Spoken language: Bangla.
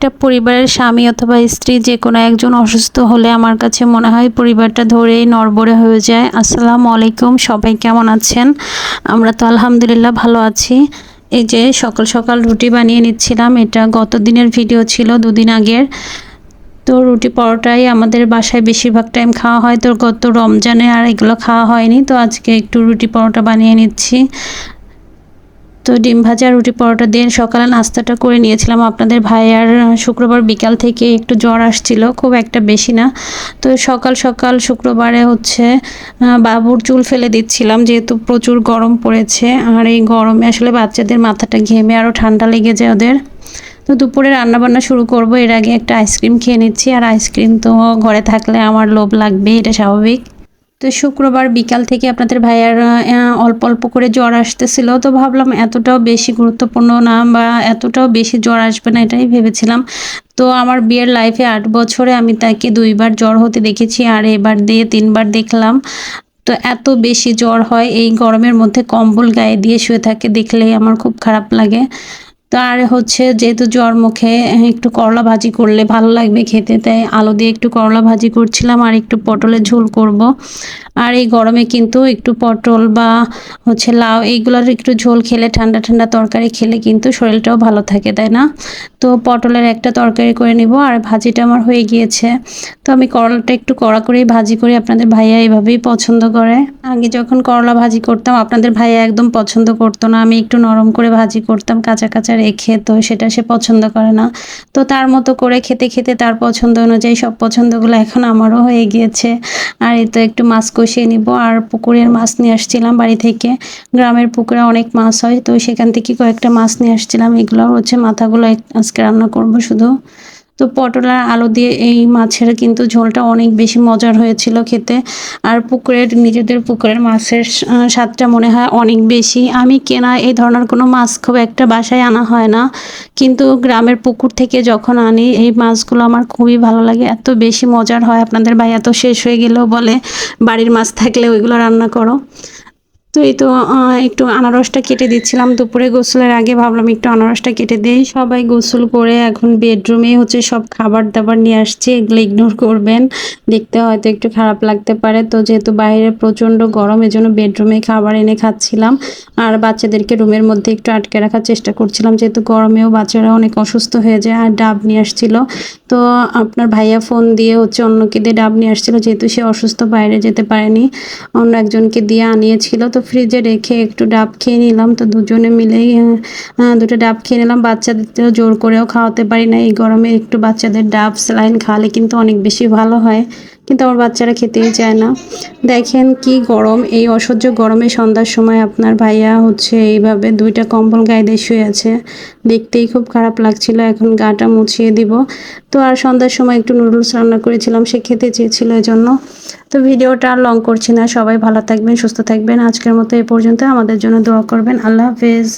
একটা পরিবারের স্বামী অথবা স্ত্রী যে কোনো একজন অসুস্থ হলে আমার কাছে মনে হয় পরিবারটা ধরেই নড়বড়ে হয়ে যায়। আসসালামু আলাইকুম, সবাই কেমন আছেন? আমরা তো আলহামদুলিল্লাহ ভালো আছি। এই যে সকাল সকাল রুটি বানিয়ে নিচ্ছিলাম, এটা গত দিনের ভিডিও ছিল, দুদিন আগের। তো রুটি পরোটাই আমাদের বাসায় বেশিরভাগ টাইম খাওয়া হয়, তো গত রমজানে আর এগুলো খাওয়া হয়নি, তো আজকে একটু রুটি পরোটা বানিয়ে নিচ্ছি। তো ডিম ভাজা রুটি পরোটা দিয়ে সকালে নাস্তাটা করে নিয়েছিলাম। আপনাদের ভাইয়ার শুক্রবার বিকাল থেকে একটু জ্বর আসছিল, খুব একটা বেশি না। তো সকাল সকাল শুক্রবারে হচ্ছে বাবুর চুল ফেলে দিচ্ছিলাম, যেহেতু প্রচুর গরম পড়েছে, আর এই গরমে আসলে বাচ্চাদের মাথাটা ঘেমে আরও ঠান্ডা লেগে যায় ওদের। তো দুপুরে রান্নাবান্না শুরু করব, এর আগে একটা আইসক্রিম খেয়ে নিচ্ছি। আর আইসক্রিম তো ঘরে থাকলে আমার লোভ লাগবে, এটা স্বাভাবিক। তো শুক্রবার বিকাল থেকে আপনাদের ভাইয়ার অল্প অল্প করে জ্বর আসতেছিল, তো ভাবলাম এতটাও বেশি গুরুত্বপূর্ণ না বা এতটাও বেশি জ্বর আসবে না, এটাই ভেবেছিলাম। তো আমার বিয়ের লাইফে 8 বছরে আমি তাকে 2বার জ্বর হতে দেখেছি, আর এবার দিয়ে 3বার দেখলাম। তো এত বেশি জ্বর হয় এই গরমের মধ্যে, কম্বল গায়ে দিয়ে শুয়ে থাকে, দেখলেই আমার খুব খারাপ লাগে। তো আর হচ্ছে যেহেতু জ্বর মুখে একটু করলা ভাজি করলে ভালো লাগবে খেতে, তাই আলু দিয়ে একটু করলা ভাজি করছিলাম আর একটু পটলের ঝোল করব। আর এই গরমে কিন্তু একটু পটল বা হচ্ছে লাউ এইগুলোর একটু ঝোল খেলে, ঠান্ডা ঠান্ডা তরকারি খেলে কিন্তু শরীরটাও ভালো থাকে, তাই না? তো পটলের একটা তরকারি করে নিব, আর ভাজিটা আমার হয়ে গিয়েছে। তো আমি করলাটা একটু কড়া করেই ভাজি করি, আপনাদের ভাইয়া এইভাবেই পছন্দ করে। আগে যখন করলা ভাজি করতাম আপনাদের ভাইয়া একদম পছন্দ করতো না, আমি একটু নরম করে ভাজি করতাম কাঁচা কাঁচা রেখে, তো সেটা সে পছন্দ করে না। তো তার মতো করে খেতে খেতে তার পছন্দ অনুযায়ী সব পছন্দগুলো এখন আমারও হয়ে গিয়েছে। আর এই তো একটু মাছ কষিয়ে নিব, আর পুকুরের মাছ নিয়ে আসছিলাম বাড়ি থেকে। গ্রামের পুকুরে অনেক মাছ হয়, তো সেখান থেকে কয়েকটা মাছ নিয়ে আসছিলাম, এগুলো হচ্ছে মাথাগুলো আজকে রান্না করব শুধু। তো পটল আর আলু দিয়ে এই মাছের কিন্তু ঝোলটা অনেক বেশি মজার হয়েছিল খেতে। আর পুকুরের, নিজেদের পুকুরের মাছের স্বাদটা মনে হয় অনেক বেশি। আমি কেনা এই ধরনের কোনো মাছ খুব একটা বাসায় আনা হয় না, কিন্তু গ্রামের পুকুর থেকে যখন আনি এই মাছগুলো আমার খুবই ভালো লাগে, এত বেশি মজার হয়। আপনাদের ভাইয়া তো শেষ হয়ে গেলেও বলে বাড়ির মাছ থাকলে ওইগুলো রান্না করো। তো এই তো একটু আনারসটা কেটে দিচ্ছিলাম, দুপুরে গোসলের আগে ভাবলাম একটু আনারসটা কেটে দিই। সবাই গোসল করে এখন বেডরুমে হচ্ছে সব খাবার দাবার নিয়ে আসছে, এগুলো ইগনোর করবেন, দেখতে হয়তো একটু খারাপ লাগতে পারে। তো যেহেতু বাইরে প্রচণ্ড গরম, এজন্য বেডরুমে খাবার এনে খাচ্ছিলাম, আর বাচ্চাদেরকে রুমের মধ্যে একটু আটকে রাখার চেষ্টা করছিলাম, যেহেতু গরমেও বাচ্চারা অনেক অসুস্থ হয়ে যায়। আর ডাব নিয়ে আসছিল, তো আপনার ভাইয়া ফোন দিয়ে হচ্ছে অন্যকে দিয়ে ডাব নিয়ে আসছিল, যেহেতু সে অসুস্থ বাইরে যেতে পারেনি, অন্য একজনকে দিয়ে আনিয়েছিল। তো ফ্রিজে রেখে একটু ডাব খেয়ে নিলাম, তো দুজনে মিলেই দুটো ডাব খেয়ে নিলাম। বাচ্চাদের জোর করেও খাওয়াতে পারি না এই গরমে, একটু বাচ্চাদের ডাব স্যালাইন খাওয়ালে কিন্তু অনেক বেশি ভালো হয়, কিন্তু আমার বাচ্চারা খেতেই চায় না। দেখেন কি গরম, এই অসহ্য গরমে সন্ধ্যার সময় আপনার ভাইয়া হচ্ছে এইভাবে 2টা কম্বল গায়ে দিয়ে শুয়ে আছে, দেখতেই খুব খারাপ লাগছিল। এখন গাটা মুছিয়ে দিব। তো আর সন্ধ্যার সময় একটু নুডলস রান্না করেছিলাম, সে খেতে চেয়েছিল, এজন্য। তো ভিডিওটা আর লং করছি না, সবাই ভালো থাকবেন, সুস্থ থাকবেন। আজকের মতো এ পর্যন্ত, আমাদের জন্য দোয়া করবেন। আল্লাহ হাফেজ।